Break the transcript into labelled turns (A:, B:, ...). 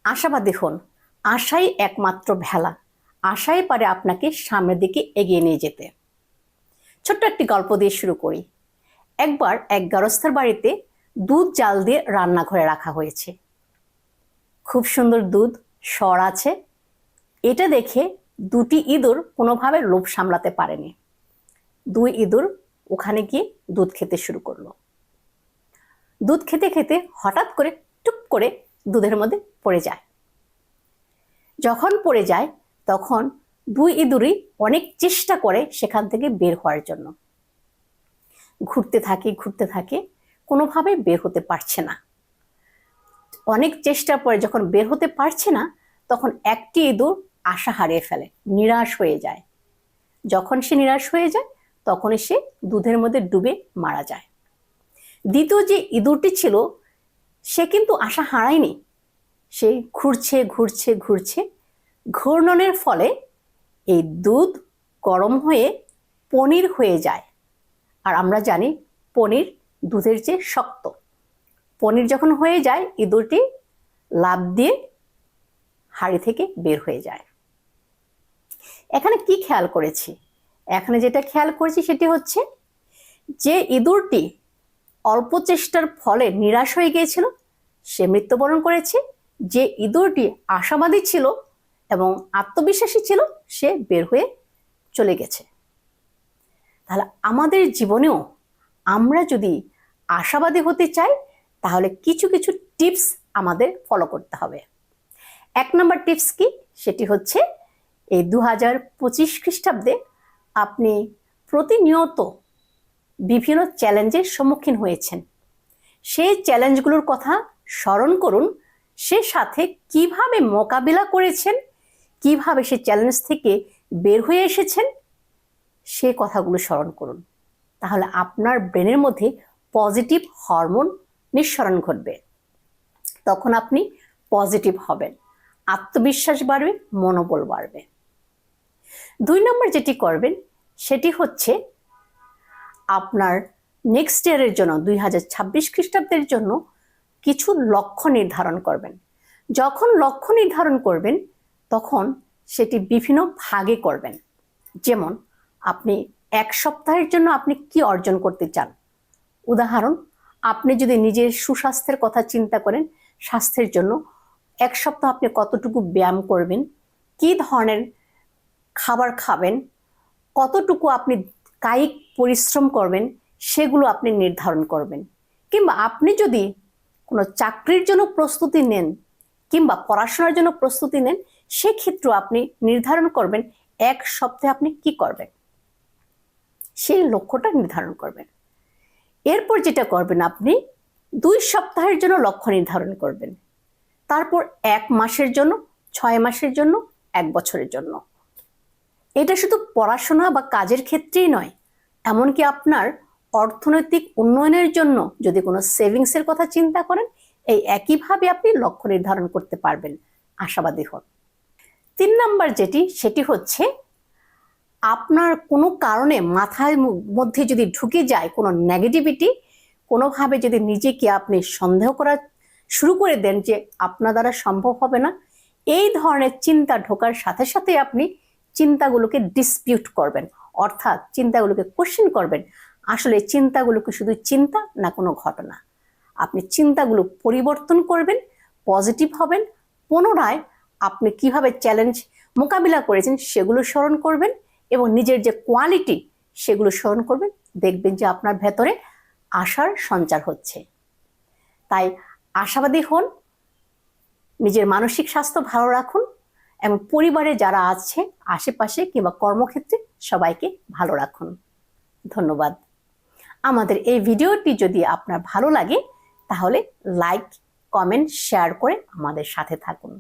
A: আশাবাদী হন। আশাই একমাত্র ভেলা, আশাই পারে আপনাকে সামনের দিকে এগিয়ে নিয়ে যেতে। ছোট্ট একটি গল্প দিয়ে শুরু করি। একবার এক গৃহস্থের বাড়িতে দুধ জাল দিয়ে রান্নাঘরে রাখা হয়েছে। খুব সুন্দর দুধ, সর আছে। এটা দেখে দুটি ইঁদুর কোনোভাবে লোভ সামলাতে পারেনি। দুই ইঁদুর ওখানে গিয়ে দুধ খেতে শুরু করলো। দুধ খেতে খেতে হঠাৎ করে টুপ করে দুধের মধ্যে পড়ে যায়। যখন পড়ে যায় তখন দুই ইঁদুরই অনেক চেষ্টা করে সেখান থেকে বের হওয়ার জন্য। ঘুরতে থাকে, কোনোভাবে বের হতে পারছে না। অনেক চেষ্টার পরে যখন বের হতে পারছে না, তখন একটি ইঁদুর আশা হারিয়ে ফেলে, নিরাশ হয়ে যায়। যখন সে নিরাশ হয়ে যায় তখনই সে দুধের মধ্যে ডুবে মারা যায়। দ্বিতীয় যে ইঁদুরটি ছিল সে কিন্তু আশা হারায়নি। সে ঘুরছে, ঘূর্ণনের ফলে এই দুধ গরম হয়ে পনির হয়ে যায়। আর আমরা জানি পনির দুধের চেয়ে শক্ত। পনির যখন হয়ে যায় ইঁদুরটি লাফ দিয়ে হাঁড়ি থেকে বের হয়ে যায়। এখানে কি খেয়াল করেছি? এখানে যেটা খেয়াল করেছি সেটি হচ্ছে যে ইঁদুরটি অল্প চেষ্টার ফলে নিরাশ হয়ে গিয়েছিল সে মৃত্যুবরণ করেছে। যে ইঁদুরটি আশাবাদী ছিল এবং আত্মবিশ্বাসী ছিল সে বের হয়ে চলে গেছে। তাহলে আমাদের জীবনেও আমরা যদি আশাবাদী হতে চাই তাহলে কিছু কিছু টিপস আমাদের ফলো করতে হবে। 1 নম্বর টিপস কি? সেটি হচ্ছে এই 2025 খ্রিস্টাব্দে আপনি প্রতিনিয়ত বিভিন্ন চ্যালেঞ্জের সম্মুখীন হয়েছেন। সেই চ্যালেঞ্জগুলোর কথা স্মরণ করুন, সে সাথে কিভাবে মোকাবিলা করেছেন, কিভাবে সে চ্যালেঞ্জ থেকে বের হয়ে এসেছেন সে কথাগুলো স্মরণ করুন। তাহলে আপনার ব্রেনের মধ্যে পজিটিভ হরমোন নিঃসরণ ঘটবে। তখন আপনি পজিটিভ হবেন, আত্মবিশ্বাস বাড়বে, মনোবল বাড়বে। 2 নম্বর যেটি করবেন সেটি হচ্ছে আপনার নেক্সট ইয়ারের জন্য 2026 খ্রিস্টাব্দের জন্য কিছু লক্ষ্য নির্ধারণ করবেন। যখন লক্ষ্য নির্ধারণ করবেন তখন সেটি বিভিন্ন ভাগে করবেন। যেমন আপনি 1 সপ্তাহের জন্য আপনি কি অর্জন করতে চান। উদাহরণ, আপনি যদি নিজের সুস্বাস্থ্যের কথা চিন্তা করেন, স্বাস্থ্যের জন্য 1 সপ্তাহ আপনি কতটুকু ব্যায়াম করবেন, কি ধরনের খাবার খাবেন, কতটুকু আপনি কায়িক পরিশ্রম করবেন সেগুলো আপনি নির্ধারণ করবেন। কিংবা আপনি যদি কোনো চাকরির জন্য প্রস্তুতি নেন কিংবা পড়াশোনার জন্য প্রস্তুতি নেন সেক্ষেত্রে আপনি নির্ধারণ করবেন 1 সপ্তাহে আপনি কি করবেন, সেই লক্ষ্যটা নির্ধারণ করবেন। এরপর যেটা করবেন আপনি 2 সপ্তাহের জন্য লক্ষ্য নির্ধারণ করবেন। তারপর 1 মাসের জন্য, 6 মাসের জন্য, 1 বছরের জন্য। এটা শুধু পড়াশোনা বা কাজের ক্ষেত্রেই নয়, এমনকি আপনার অর্থনৈতিক উন্নয়নের জন্য যদি কোনো সেভিংসের কথা চিন্তা করেন এই একইভাবে আপনি লক্ষ্য নির্ধারণ করতে পারবেন। আশাবাদী হন। 3 নম্বর সেটি হচ্ছে আপনার কোনো কারণে মাথার মধ্যে যদি ঢুকে যায় কোনো নেগেটিভিটি, কোনোভাবে যদি নিজেকে আপনি সন্দেহ করা শুরু করে দেন যে আপনার দ্বারা সম্ভব হবে না, এই ধরনের চিন্তা ঢোকার সাথে সাথে আপনি চিন্তাগুলোকে ডিসপিউট করবেন, অর্থাৎ চিন্তাগুলোকে কোশ্চেন করবেন। আসলে চিন্তাগুলোকে শুধু চিন্তা না কোনো ঘটনা। আপনি চিন্তাগুলো পরিবর্তন করবেন, পজিটিভ হবেন, পুনরায় আপনি কিভাবে চ্যালেঞ্জ মোকাবিলা করেছেন সেগুলো স্মরণ করবেন এবং নিজের যে কোয়ালিটি সেগুলো স্মরণ করবেন। দেখবেন যে আপনার ভেতরে আশার সঞ্চার হচ্ছে। তাই আশাবাদী হন, নিজের মানসিক স্বাস্থ্য ভালো রাখুন এবং পরিবারে যারা আছে আশেপাশে কিংবা কর্মক্ষেত্রে সবাইকে ভালো রাখুন। ধন্যবাদ। আমাদের এই ভিডিওটি যদি আপনার ভালো লাগে তাহলে লাইক, কমেন্ট, শেয়ার করে আমাদের সাথে থাকুন।